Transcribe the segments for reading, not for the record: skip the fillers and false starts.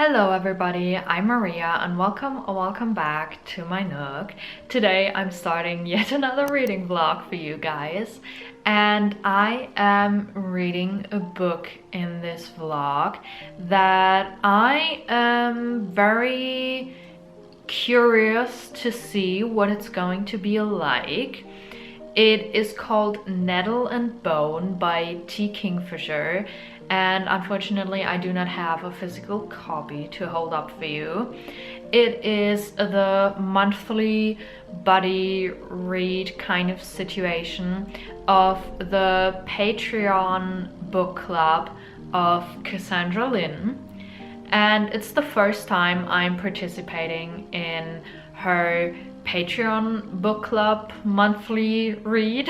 Hello everybody, I'm Maria and welcome back to my Nook. Today I'm starting yet another reading vlog for you guys, and I am reading a book in this vlog that I am very curious to see what it's going to be like. It is called Nettle and Bone by T. Kingfisher, and unfortunately I do not have a physical copy to hold up for you. It is the monthly buddy read kind of situation of the Patreon book club of Cassandra Lynn, and it's the first time I'm participating in her Patreon book club monthly read.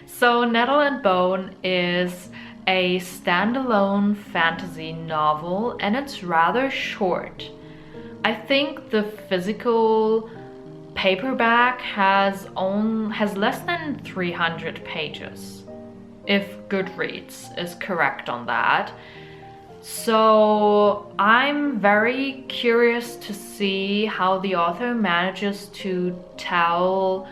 So Nettle and Bone is a standalone fantasy novel and it's rather short. I think the physical paperback has less than 300 pages, if Goodreads is correct on that. So I'm very curious to see how the author manages to tell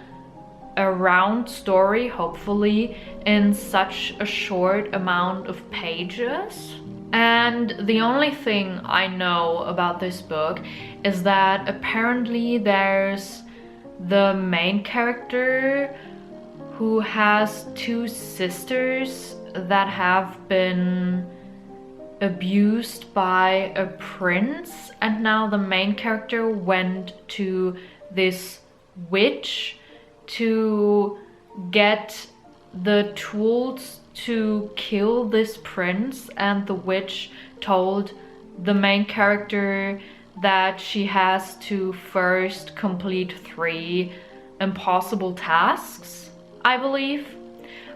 a round story, hopefully, in such a short amount of pages. And the only thing I know about this book is that apparently there's the main character who has two sisters that have been abused by a prince, and now the main character went to this witch to get the tools to kill this prince, and the witch told the main character that she has to first complete 3 impossible tasks, I believe.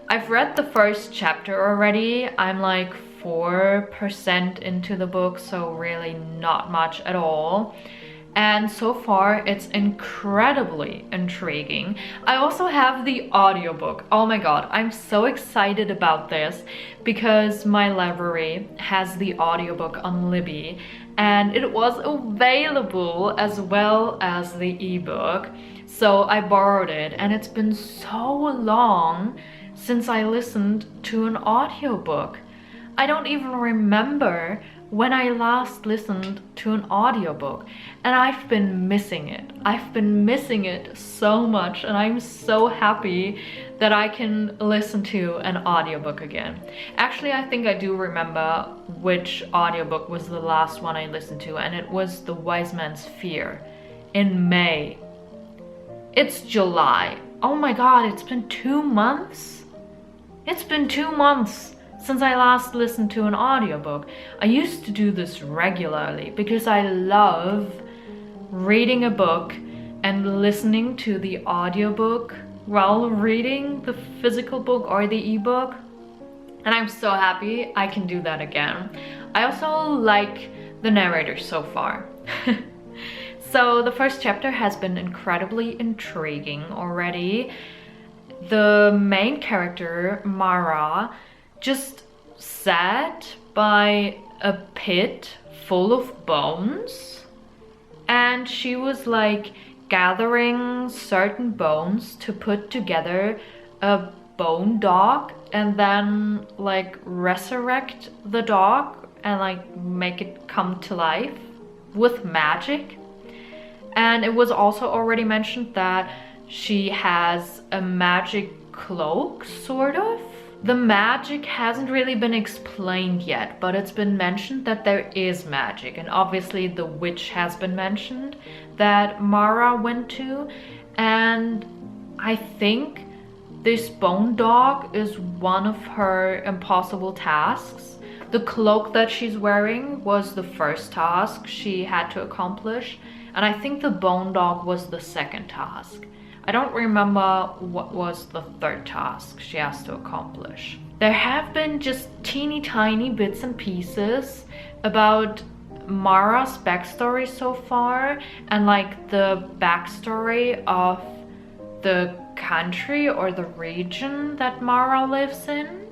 I've read the first chapter already. I'm like 4% into the book, so really not much at all. And so far it's incredibly intriguing. I also have the audiobook. Oh my god, I'm so excited about this because my library has the audiobook on Libby and it was available as well as the ebook. So I borrowed it, and it's been so long since I listened to an audiobook. I don't even remember when I last listened to an audiobook, and I've been missing it. I've been missing it so much, and I'm so happy that I can listen to an audiobook again. Actually, I think I do remember which audiobook was the last one I listened to, and it was The Wise Man's Fear in May. It's July. Oh my god, it's been 2 months? It's been 2 months since I last listened to an audiobook. I used to do this regularly because I love reading a book and listening to the audiobook while reading the physical book or the ebook. And I'm so happy I can do that again. I also like the narrator so far. So the first chapter has been incredibly intriguing already. The main character, Mara, just sat by a pit full of bones, and she was like gathering certain bones to put together a bone dog and then like resurrect the dog and like make it come to life with magic. And it was also already mentioned that she has a magic cloak, sort of. The magic hasn't really been explained yet, but it's been mentioned that there is magic, and obviously the witch has been mentioned that Mara went to, and I think this bone dog is one of her impossible tasks. The cloak that she's wearing was the first task she had to accomplish, and I think the bone dog was the second task. I don't remember what was the third task she has to accomplish. There have been just teeny tiny bits and pieces about Mara's backstory so far, and like the backstory of the country or the region that Mara lives in.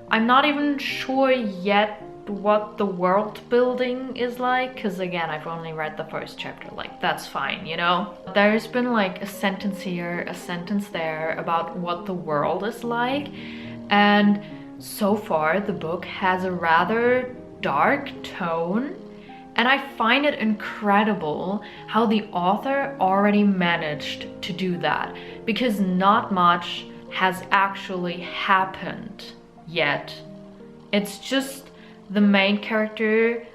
I'm not even sure yet what the world building is like, because again, I've only read the first chapter, like that's fine, you know? There's been like a sentence here, a sentence there about what the world is like, and so far the book has a rather dark tone, and I find it incredible how the author already managed to do that, because not much has actually happened yet. It's just the main character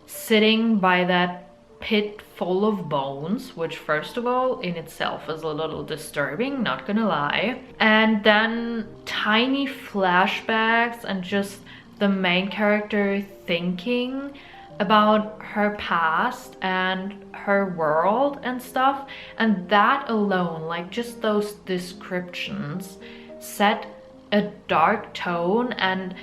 sitting by that pit full of bones, which first of all in itself is a little disturbing, not gonna lie. And then tiny flashbacks and just the main character thinking about her past and her world and stuff. And that alone, like just those descriptions, set a dark tone and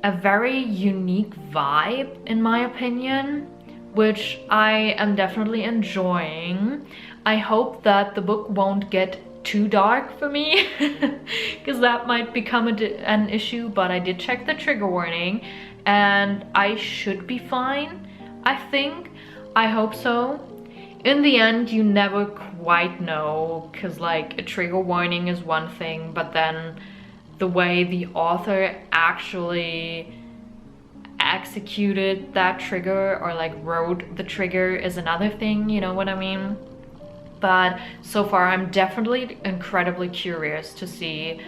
a very unique vibe, in my opinion, which I am definitely enjoying. I hope that the book won't get too dark for me, because that might become an issue, but I did check the trigger warning and I should be fine, I think. I hope so. In the end, you never quite know, because like a trigger warning is one thing, but then the way the author actually executed that trigger or like wrote the trigger is another thing, you know what I mean? But so far I'm definitely incredibly curious to see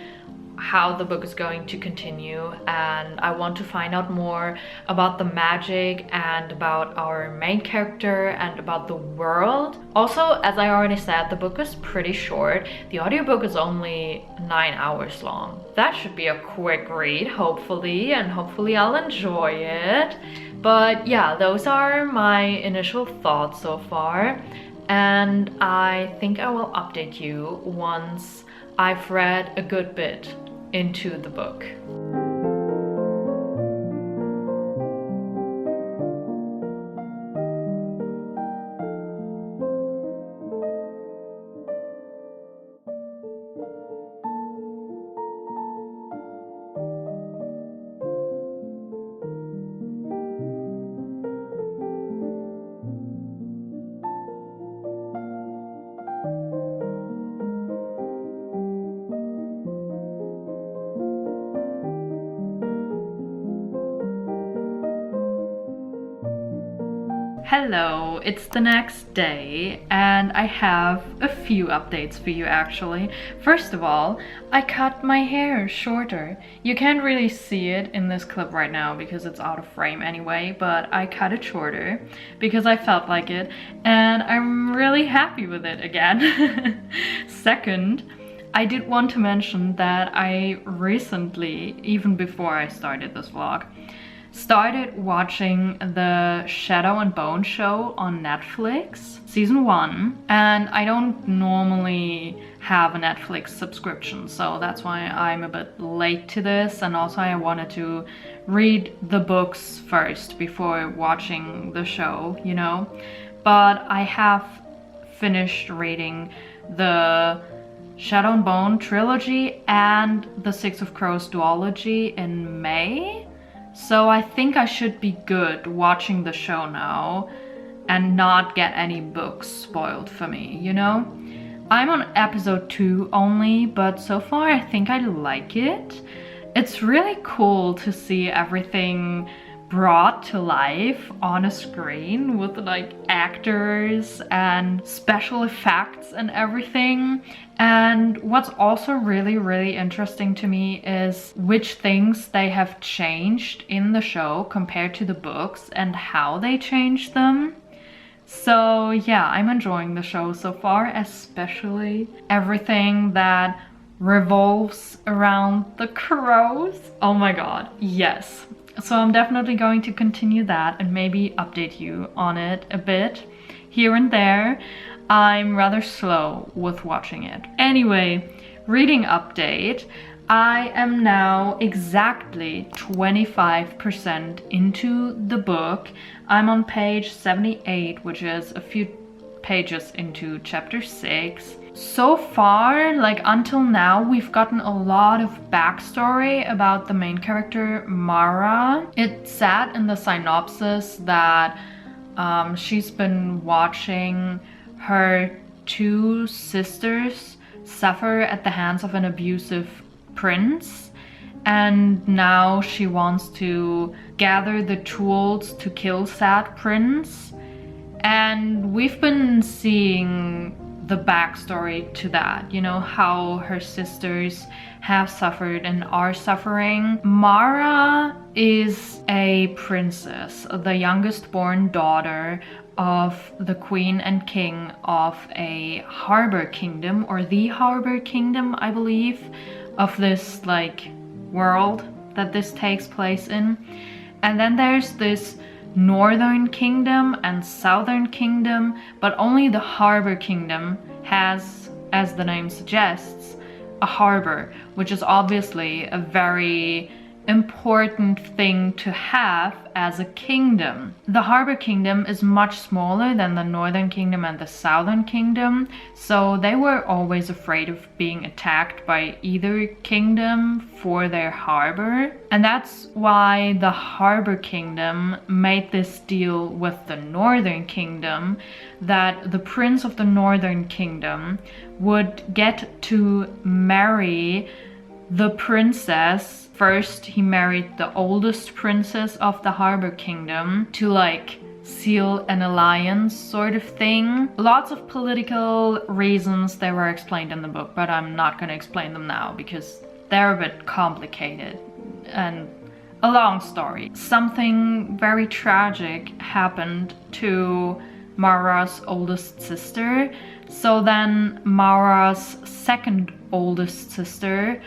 how the book is going to continue, and I want to find out more about the magic and about our main character and about the world. Also, as I already said, the book is pretty short. The audiobook is only 9 hours long. That should be a quick read, hopefully, and hopefully I'll enjoy it. But yeah, those are my initial thoughts so far, and I think I will update you once I've read a good bit into the book. Hello, it's the next day and I have a few updates for you actually. First of all, I cut my hair shorter. You can't really see it in this clip right now because it's out of frame anyway, but I cut it shorter because I felt like it and I'm really happy with it again. Second, I did want to mention that I recently, even before I started this vlog, started watching the Shadow and Bone show on Netflix, season 1, and I don't normally have a Netflix subscription, so that's why I'm a bit late to this, and also I wanted to read the books first before watching the show, you know? But I have finished reading the Shadow and Bone trilogy and the Six of Crows duology in May. So I think I should be good watching the show now and not get any books spoiled for me, you know? I'm on episode 2 only, but so far I think I like it. It's really cool to see everything brought to life on a screen with like actors and special effects and everything. And what's also really interesting to me is which things they have changed in the show compared to the books and how they changed them. So yeah, I'm enjoying the show so far, especially everything that revolves around the crows. Oh my god, yes. So I'm definitely going to continue that and maybe update you on it a bit here and there. I'm rather slow with watching it. Anyway, reading update. I am now exactly 25% into the book. I'm on page 78, which is a few pages into chapter 6. So far, like until now, we've gotten a lot of backstory about the main character, Mara. It said in the synopsis that she's been watching her two sisters suffer at the hands of an abusive prince, and now she wants to gather the tools to kill said prince. And we've been seeing the backstory to that, you know, how her sisters have suffered and are suffering. Mara is a princess, the youngest born daughter of the queen and king of a harbor kingdom, or the harbor kingdom, I believe, of this like world that this takes place in. And then there's this northern kingdom and southern kingdom, but only the harbor kingdom has, as the name suggests, a harbor, which is obviously a very important thing to have as a kingdom. The harbor kingdom is much smaller than the northern kingdom and the southern kingdom, so they were always afraid of being attacked by either kingdom for their harbor. And that's why the harbor kingdom made this deal with the northern kingdom, that the prince of the northern kingdom would get to marry the princess. First, he married the oldest princess of the harbor kingdom to like seal an alliance sort of thing. Lots of political reasons, they were explained in the book, but I'm not going to explain them now because they're a bit complicated and a long story. Something very tragic happened to Mara's oldest sister. So then Mara's second oldest sister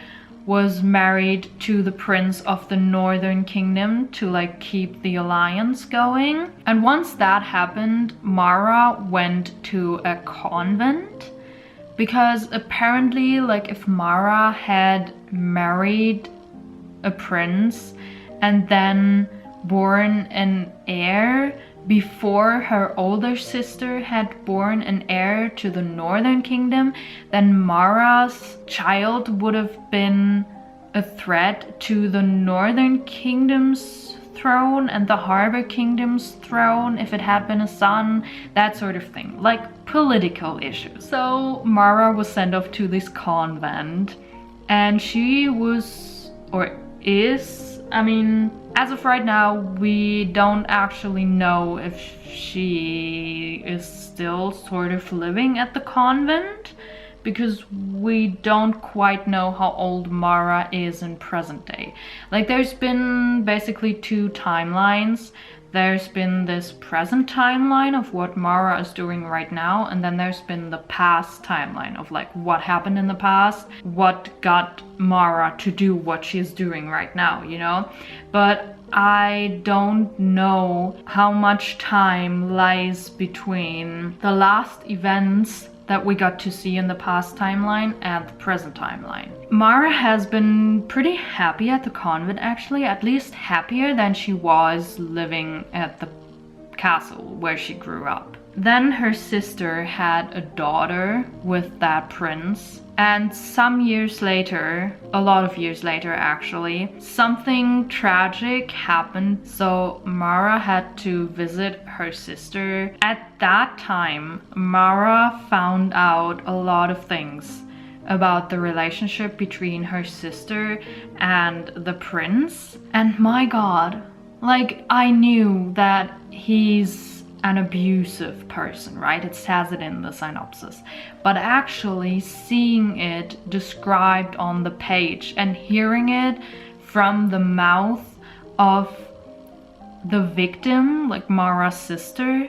was married to the prince of the northern kingdom to like keep the alliance going. And once that happened, Mara went to a convent, because apparently like if Mara had married a prince and then born an heir before her older sister had born an heir to the northern kingdom, then Mara's child would have been a threat to the northern kingdom's throne and the harbor kingdom's throne if it had been a son, that sort of thing, like political issues. So Mara was sent off to this convent, and she was, or is, I mean, as of right now, we don't actually know if she is still sort of living at the convent, because we don't quite know how old Mara is in present day. Like, there's been basically two timelines. There's been this present timeline of what Mara is doing right now, and then there's been the past timeline of like what happened in the past, what got Mara to do what she's doing right now, you know? But I don't know how much time lies between the last events that we got to see in the past timeline and the present timeline. Mara has been pretty happy at the convent, actually, at least happier than she was living at the castle where she grew up. Then her sister had a daughter with that prince, and some years later, a lot of years later actually, something tragic happened, so Mara had to visit her sister. At that time, Mara found out a lot of things about the relationship between her sister and the prince. And my god, like, I knew that he's an abusive person, right? It says it in the synopsis. But actually seeing it described on the page and hearing it from the mouth of the victim, like Mara's sister,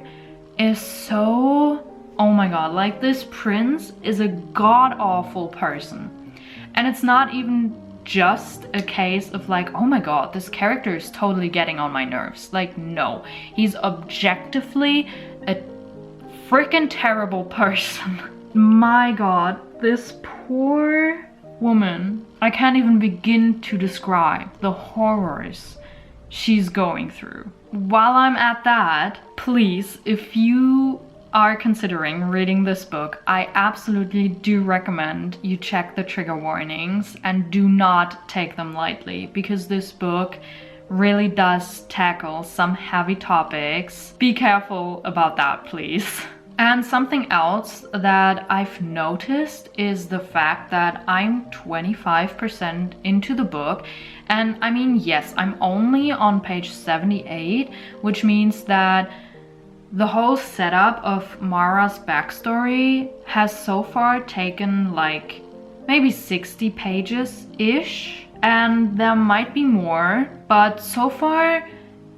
is so... oh my god, like, this prince is a god-awful person. And it's not even just a case of like, oh my god, this character is totally getting on my nerves. Like, no, he's objectively a freaking terrible person. My god, this poor woman, I can't even begin to describe the horrors she's going through. While I'm at that, please, if you are considering reading this book, I absolutely do recommend you check the trigger warnings and do not take them lightly, because this book really does tackle some heavy topics. Be careful about that, please. And something else that I've noticed is the fact that I'm 25% into the book. And I mean, yes, I'm only on page 78, which means that the whole setup of Mara's backstory has so far taken like maybe 60 pages-ish, and there might be more, but so far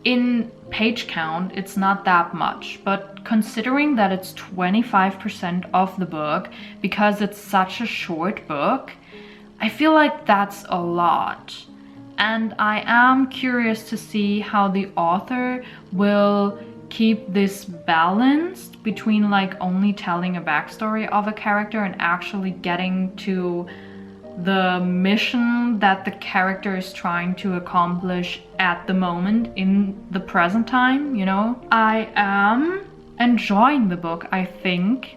in page count it's not that much. But considering that it's 25% of the book because it's such a short book, I feel like that's a lot. And I am curious to see how the author will keep this balanced between like only telling a backstory of a character and actually getting to the mission that the character is trying to accomplish at the moment in the present time, you know? I am enjoying the book, I think.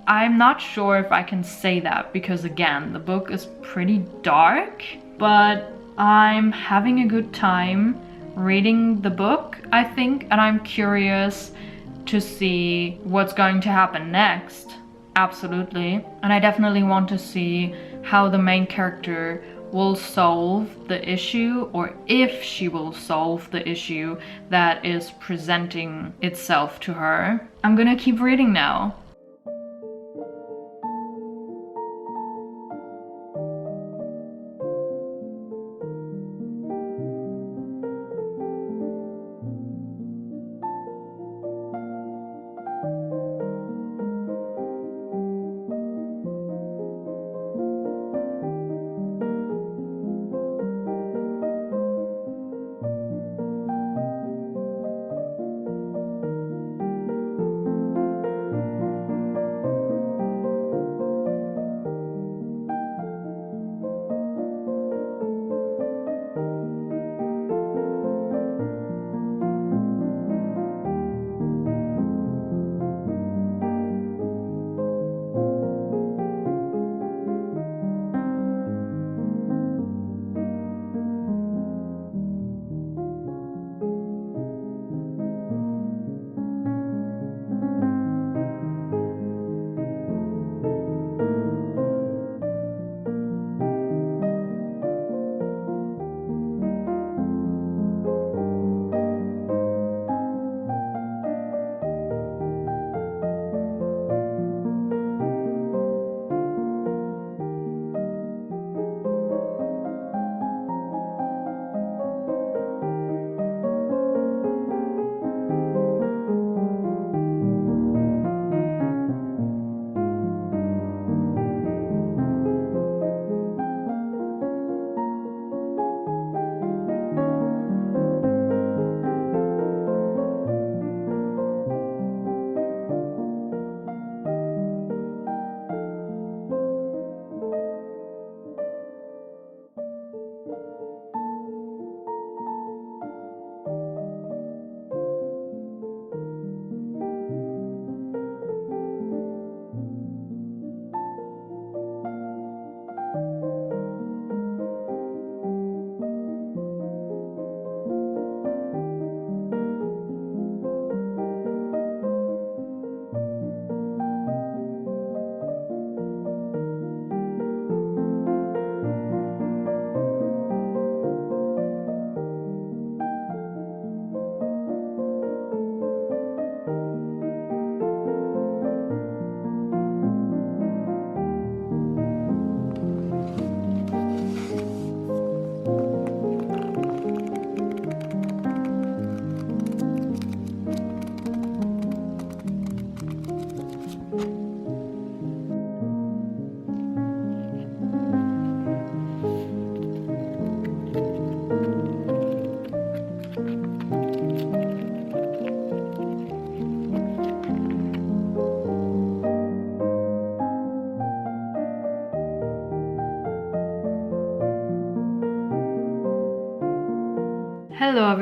I'm not sure if I can say that because again, the book is pretty dark, but I'm having a good time reading the book, I think, and I'm curious to see what's going to happen next. Absolutely. And I definitely want to see how the main character will solve the issue, or if she will solve the issue that is presenting itself to her. I'm gonna keep reading now.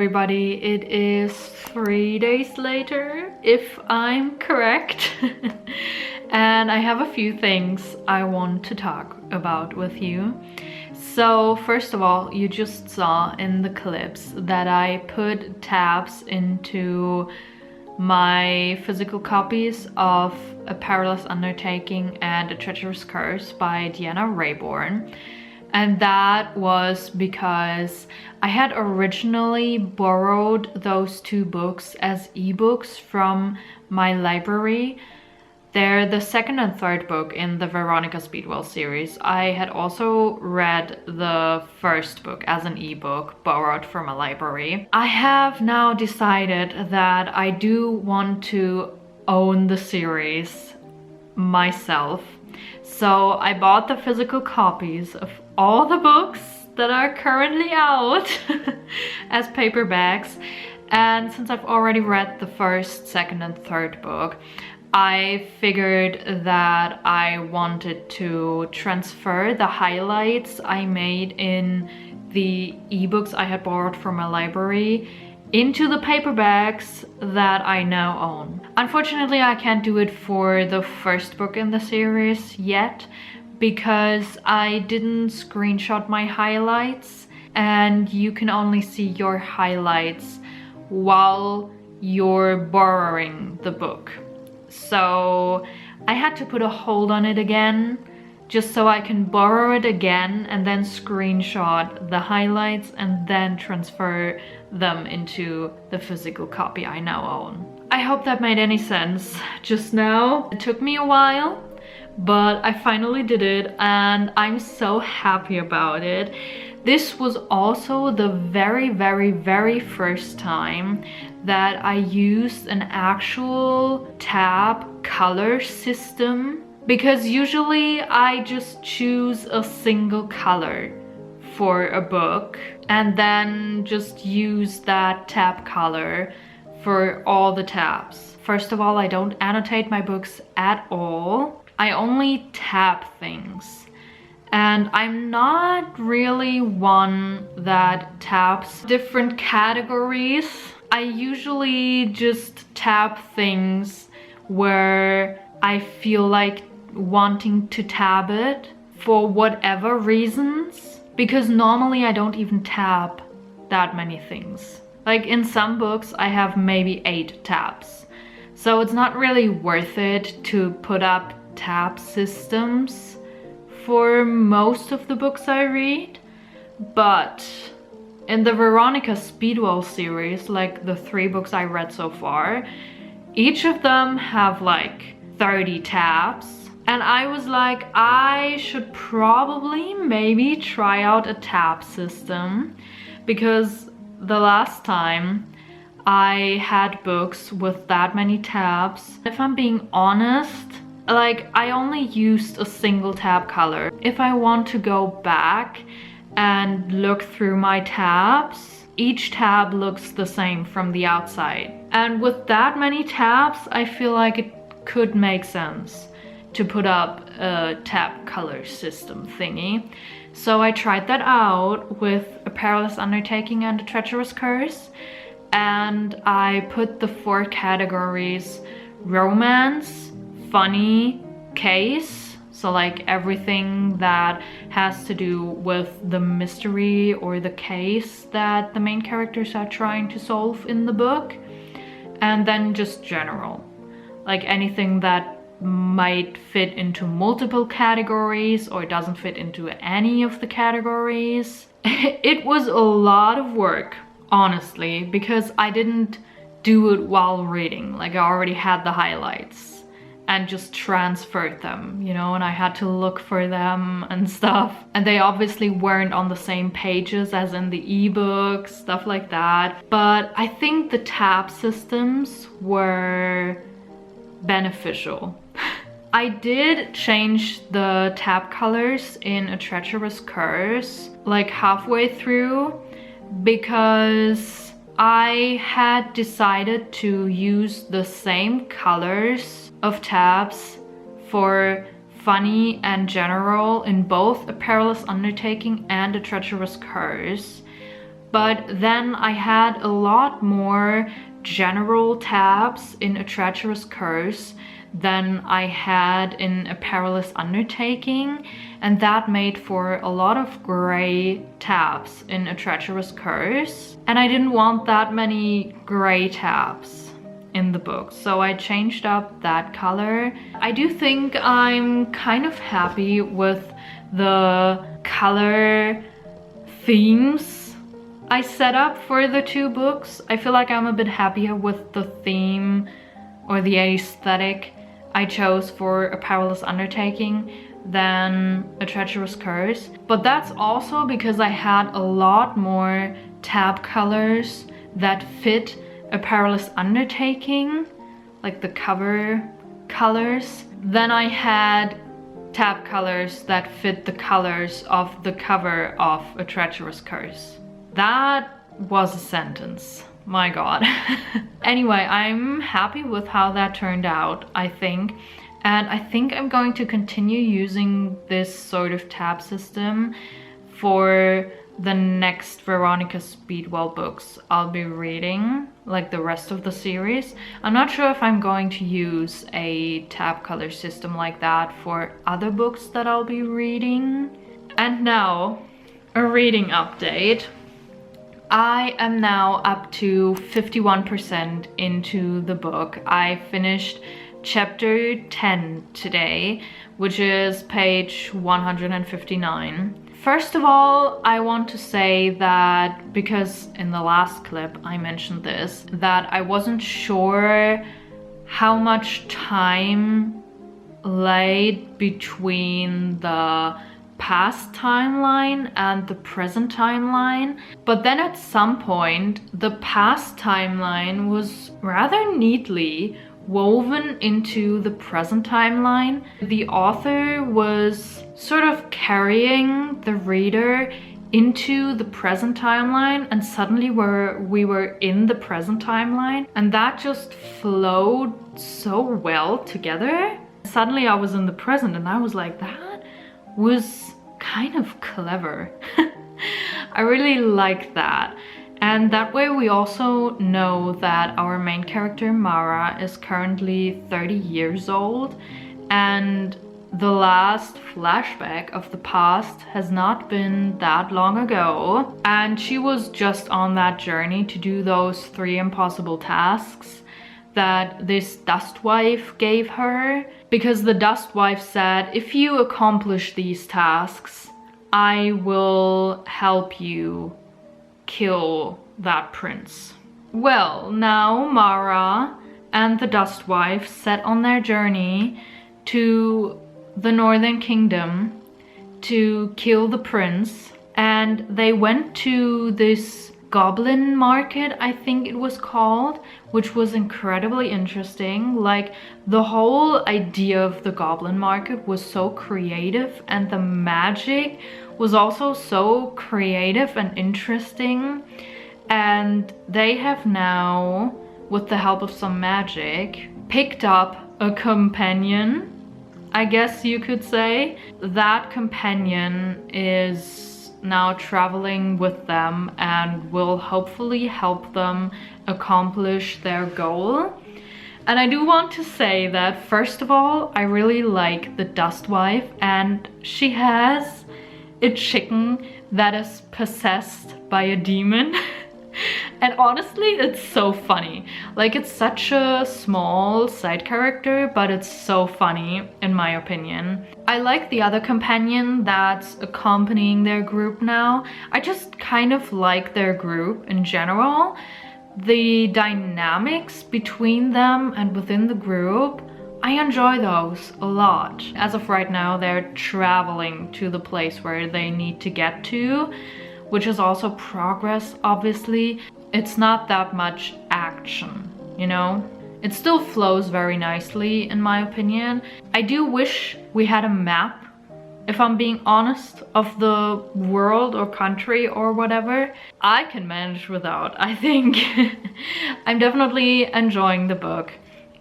everybody, it is 3 days later, if I'm correct. And I have a few things I want to talk about with you. So first of all, you just saw in the clips that I put tabs into my physical copies of A Perilous Undertaking and A Treacherous Curse by Deanna Raybourn. And that was because I had originally borrowed those two books as ebooks from my library. They're the second and third book in the Veronica Speedwell series. I had also read the first book as an ebook borrowed from a library. I have now decided that I do want to own the series myself. So I bought the physical copies of all the books that are currently out as paperbacks. And since I've already read the first, second, and third book, I figured that I wanted to transfer the highlights I made in the ebooks I had borrowed from my library into the paperbacks that I now own. Unfortunately, I can't do it for the first book in the series yet because I didn't screenshot my highlights, and you can only see your highlights while you're borrowing the book. So I had to put a hold on it again, just so I can borrow it again and then screenshot the highlights and then transfer them into the physical copy I now own. I hope that made any sense just now. It took me a while, but I finally did it and I'm so happy about it. This was also the very first time that I used an actual tab color system, because usually I just choose a single color for a book and then just use that tab color for all the tabs. First of all, I don't annotate my books at all. I only tab things. And I'm not really one that tabs different categories. I usually just tab things where I feel like wanting to tab it for whatever reasons, because normally I don't even tab that many things. Like in some books I have maybe 8 tabs, so it's not really worth it to put up tab systems for most of the books I read. But in the Veronica Speedwell series, like the 3 books I read so far, each of them have like 30 tabs. And I was like, I should probably maybe try out a tab system, because the last time I had books with that many tabs, if I'm being honest, like I only used a single tab color. If I want to go back and look through my tabs, each tab looks the same from the outside. And with that many tabs, I feel like it could make sense to put up a tab color system thingy. So I tried that out with A Perilous Undertaking and A Treacherous Curse, and I put the 4 categories: romance, funny, case, so like everything that has to do with the mystery or the case that the main characters are trying to solve in the book, and then just general, like anything that might fit into multiple categories or doesn't fit into any of the categories. It was a lot of work, honestly, because I didn't do it while reading. Like I already had the highlights and just transferred them, you know, and I had to look for them and stuff. And they obviously weren't on the same pages as in the ebooks, stuff like that. But I think the tab systems were beneficial. I did change the tab colors in A Treacherous Curse like halfway through, because I had decided to use the same colors of tabs for funny and general in both A Perilous Undertaking and A Treacherous Curse, But then I had a lot more general tabs in A Treacherous Curse than I had in A Perilous Undertaking, and that made for a lot of gray tabs in A Treacherous Curse, and I didn't want that many gray tabs in the book, so I changed up that color. I do think I'm kind of happy with the color themes I set up for the two books. I feel like I'm a bit happier with the theme or the aesthetic I chose for A Perilous Undertaking than A Treacherous Curse. But that's also because I had a lot more tab colors that fit A Perilous Undertaking, like the cover colors. Then I had tab colors that fit the colors of the cover of A Treacherous Curse. That was a sentence. My god. Anyway, I'm happy with how that turned out, I think. And I think I'm going to continue using this sort of tab system for the next Veronica Speedwell books I'll be reading, like the rest of the series. I'm not sure if I'm going to use a tab color system like that for other books that I'll be reading. And now, a reading update. I am now up to 51% into the book. I finished chapter 10 today, which is page 159. First of all, I want to say that, because in the last clip I mentioned this, that I wasn't sure how much time lay between the past timeline and the present timeline, but then at some point the past timeline was rather neatly woven into the present timeline. The author was sort of carrying the reader into the present timeline, and suddenly we were in the present timeline, and that just flowed so well together. Suddenly I was in the present and I was like, that was kind of clever. I really like that. And that way we also know that our main character Mara is currently 30 years old, and the last flashback of the past has not been that long ago, and she was just on that journey to do those 3 impossible tasks that this dust wife gave her, because the dust wife said, if you accomplish these tasks, I will help you kill that prince. Well, now Mara and the dust wife set on their journey to the Northern Kingdom to kill the prince, and they went to this goblin market, I think it was called, which was incredibly interesting. Like, the whole idea of the goblin market was so creative, and the magic was also so creative and interesting. And they have now, with the help of some magic, picked up a companion, I guess you could say. That companion is now traveling with them and will hopefully help them accomplish their goal. And I do want to say that, first of all, I really like the dust wife, and she has a chicken that is possessed by a demon. And honestly, it's so funny. Like, it's such a small side character, but it's so funny, in my opinion. I like the other companion that's accompanying their group now. I just kind of like their group in general. The dynamics between them and within the group, I enjoy those a lot. As of right now, they're traveling to the place where they need to get to, which is also progress, obviously. It's not that much action, you know? It still flows very nicely, in my opinion. I do wish we had a map, if I'm being honest, of the world or country or whatever. I can manage without, I think. I'm definitely enjoying the book,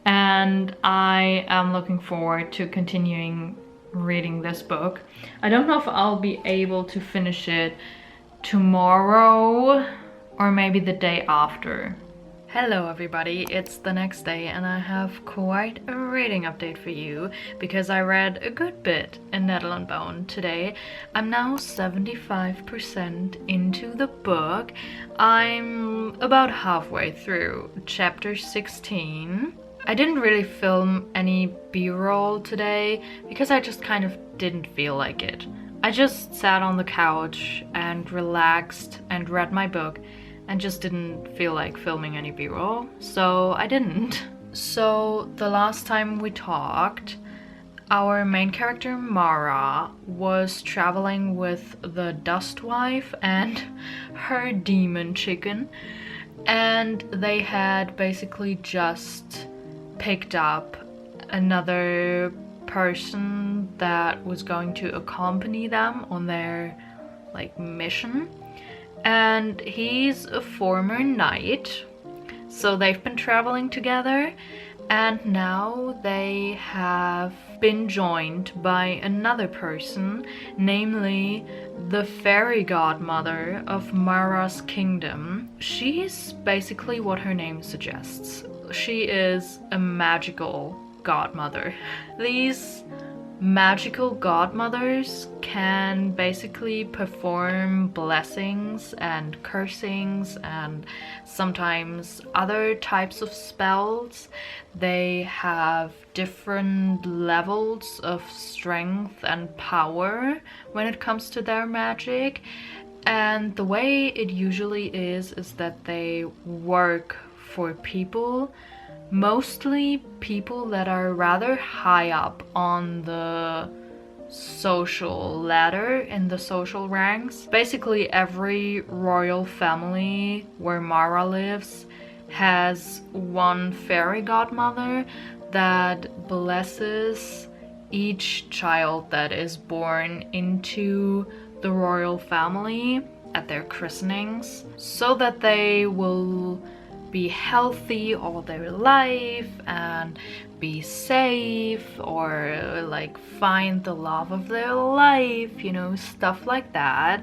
and I am looking forward to continuing reading this book. I don't know if I'll be able to finish it tomorrow, or maybe the day after. Hello everybody, it's the next day and I have quite a reading update for you because I read a good bit in Netherland Bone today. I'm now 75% into the book. I'm about halfway through chapter 16. I didn't really film any B-roll today because I just kind of didn't feel like it. I just sat on the couch and relaxed and read my book and just didn't feel like filming any b-roll, so I didn't. So the last time we talked, our main character Mara was traveling with the Dust Wife and her demon chicken, and they had basically just picked up another person that was going to accompany them on their mission. And he's a former knight, so they've been traveling together, and now they have been joined by another person, namely the fairy godmother of Mara's kingdom. She's basically what her name suggests. She is a magical godmother. These magical godmothers can basically perform blessings and cursings and sometimes other types of spells. They have different levels of strength and power when it comes to their magic, and the way it usually is that they work for people, mostly people that are rather high up on the social ladder, in the social ranks. Basically every royal family where Mara lives has one fairy godmother that blesses each child that is born into the royal family at their christenings, so that they will be healthy all their life and be safe, or find the love of their life, you know, stuff like that.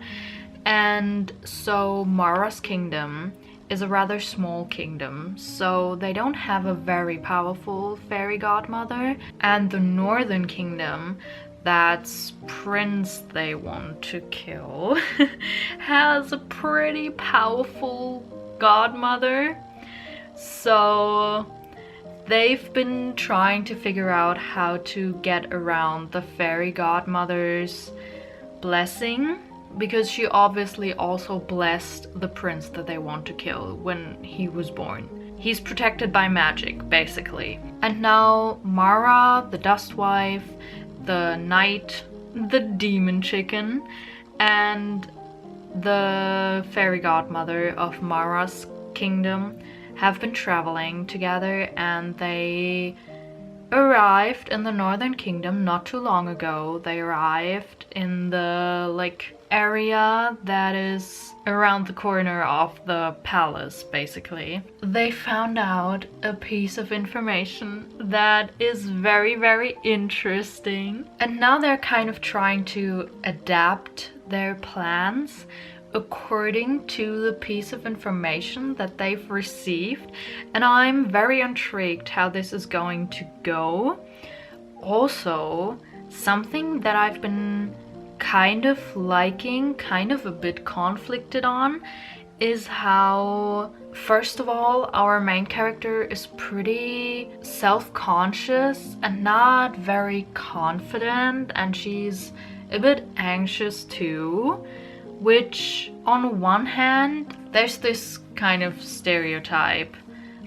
And so Mara's kingdom is a rather small kingdom, so they don't have a very powerful fairy godmother. And the northern kingdom, that's prince they want to kill, has a pretty powerful godmother. So they've been trying to figure out how to get around the fairy godmother's blessing, because she obviously also blessed the prince that they want to kill when he was born. He's protected by magic, basically. And now Mara, the Dust Wife, the knight, the demon chicken, and the fairy godmother of Mara's kingdom have been traveling together, and they arrived in the Northern Kingdom not too long ago. They arrived in the area that is around the corner of the palace, basically. They found out a piece of information that is very, very interesting, and now they're kind of trying to adapt their plans according to the piece of information that they've received, and I'm very intrigued how this is going to go. Also, something that I've been kind of liking, kind of a bit conflicted on, is how, first of all, our main character is pretty self-conscious and not very confident, and she's a bit anxious too. Which, on one hand, there's this kind of stereotype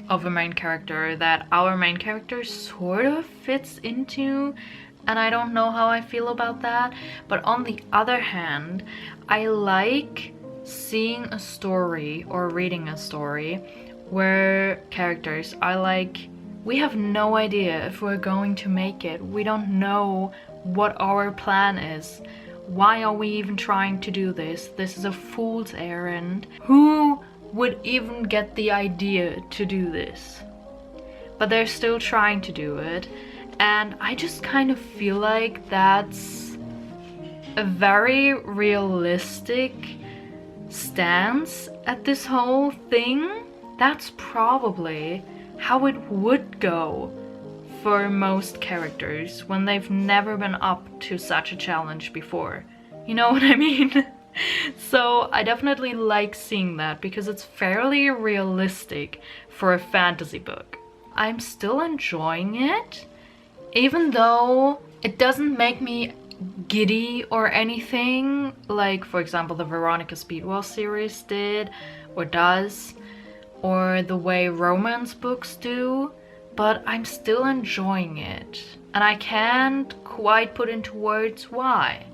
of a main character that our main character sort of fits into, and I don't know how I feel about that. But on the other hand, I like seeing a story or reading a story where characters are like, we have no idea if we're going to make it. We don't know what our plan is. Why are we even trying to do this? This is a fool's errand. Who would even get the idea to do this? But they're still trying to do it, and I just kind of feel like that's a very realistic stance at this whole thing, that's probably how it would go for most characters when they've never been up to such a challenge before. You know what I mean? So I definitely like seeing that because it's fairly realistic for a fantasy book. I'm still enjoying it, even though it doesn't make me giddy or anything like, for example, the Veronica Speedwell series did or does, or the way romance books do, but I'm still enjoying it. And I can't quite put into words why.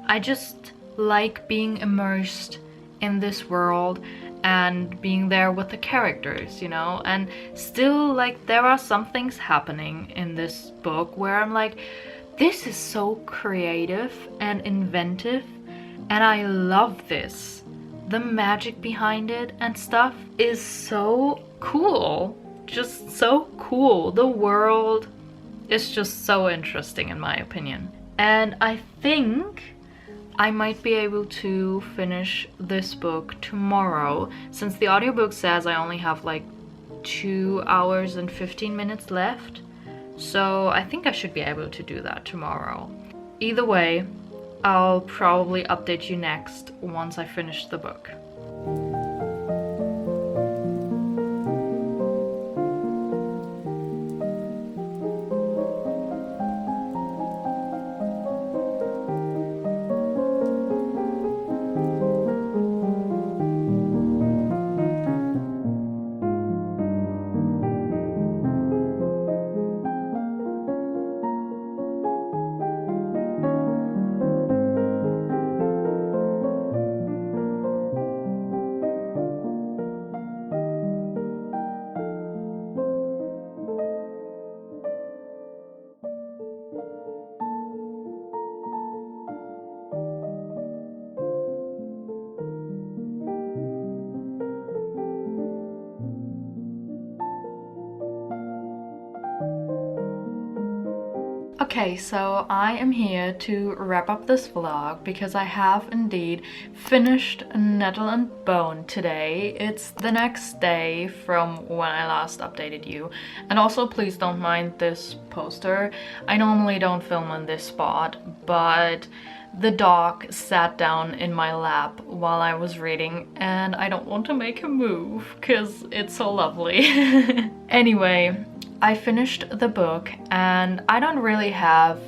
I just like being immersed in this world and being there with the characters, you know? And still, like, there are some things happening in this book where I'm like, this is so creative and inventive, and I love this. The magic behind it and stuff is so cool. Just so cool. The world is just so interesting in my opinion. And I think I might be able to finish this book tomorrow, since the audiobook says I only have like 2 hours and 15 minutes left. So I think I should be able to do that tomorrow. Either way, I'll probably update you next once I finish the book. Okay, so I am here to wrap up this vlog because I have indeed finished Nettle and Bone today. It's the next day from when I last updated you. And also, please don't mind this poster. I normally don't film on this spot, but the dog sat down in my lap while I was reading and I don't want to make him move because it's so lovely. Anyway, I finished the book and I don't really have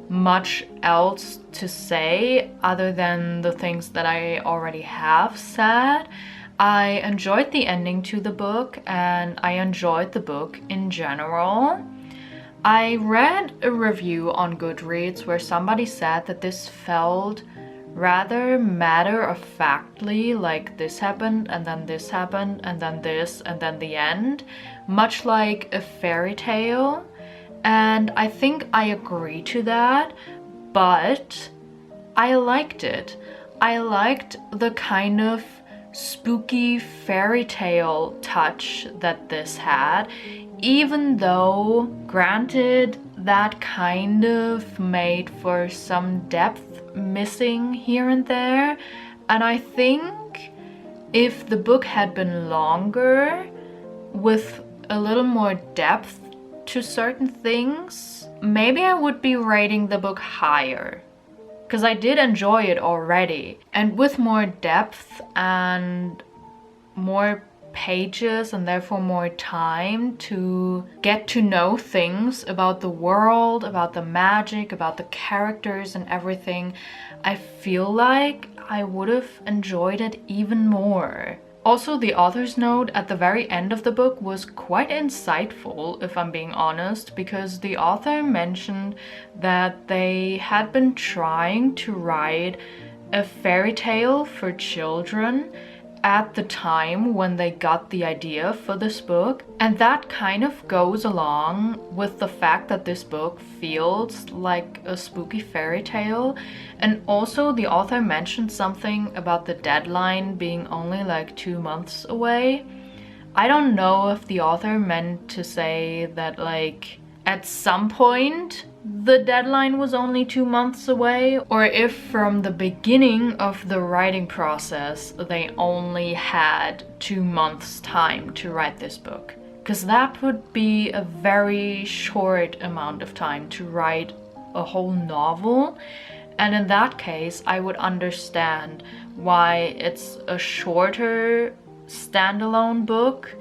much else to say other than the things that I already have said. I enjoyed the ending to the book and I enjoyed the book in general. I read a review on Goodreads where somebody said that this felt rather matter-of-factly, like this happened and then this happened and then this and then the end, much like a fairy tale. And I think I agree to that, but I liked it. I liked the kind of spooky fairy tale touch that this had, even though, granted, that kind of made for some depth missing here and there. And I think if the book had been longer with a little more depth to certain things, maybe I would be rating the book higher, because I did enjoy it already. And with more depth and more pages and therefore more time to get to know things about the world, about the magic, about the characters and everything, I feel like I would have enjoyed it even more. Also, the author's note at the very end of the book was quite insightful, if I'm being honest, because the author mentioned that they had been trying to write a fairy tale for children at the time when they got the idea for this book. And that kind of goes along with the fact that this book feels like a spooky fairy tale. And also the author mentioned something about the deadline being only like 2 months away. I don't know if the author meant to say that like at some point the deadline was only 2 months away, or if from the beginning of the writing process they only had 2 months time to write this book. Because that would be a very short amount of time to write a whole novel. And in that case, I would understand why it's a shorter standalone book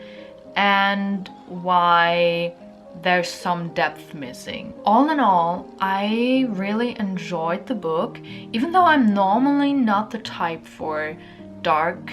and why there's some depth missing. All in all, I really enjoyed the book, even though I'm normally not the type for dark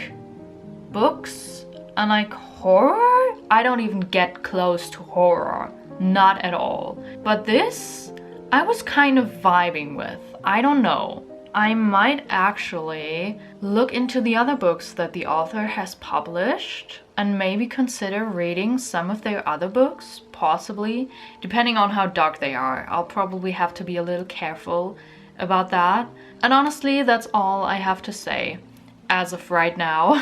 books and like horror. I don't even get close to horror, not at all. But this, I was kind of vibing with. I don't know. I might actually look into the other books that the author has published and maybe consider reading some of their other books, possibly, depending on how dark they are. I'll probably have to be a little careful about that. And honestly, that's all I have to say as of right now.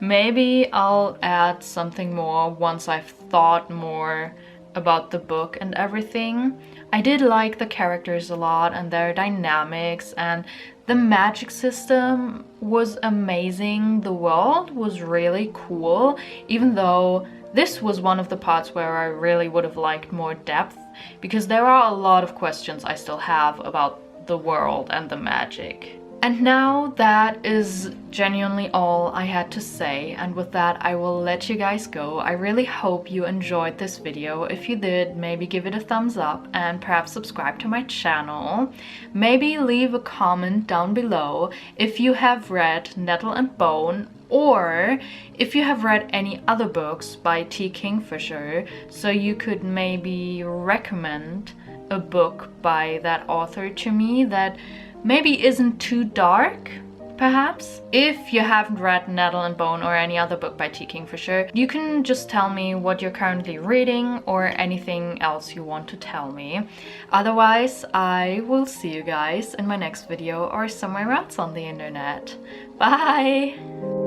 Maybe I'll add something more once I've thought more about the book and everything. I did like the characters a lot and their dynamics, and the magic system was amazing. The world was really cool, even though this was one of the parts where I really would have liked more depth, because there are a lot of questions I still have about the world and the magic. And now that is genuinely all I had to say, and with that I will let you guys go. I really hope you enjoyed this video. If you did, maybe give it a thumbs up and perhaps subscribe to my channel. Maybe leave a comment down below if you have read Nettle and Bone, or if you have read any other books by T. Kingfisher, so you could maybe recommend a book by that author to me that maybe isn't too dark, perhaps. If you haven't read Nettle and Bone or any other book by T. Kingfisher, you can just tell me what you're currently reading or anything else you want to tell me. Otherwise, I will see you guys in my next video or somewhere else on the internet. Bye!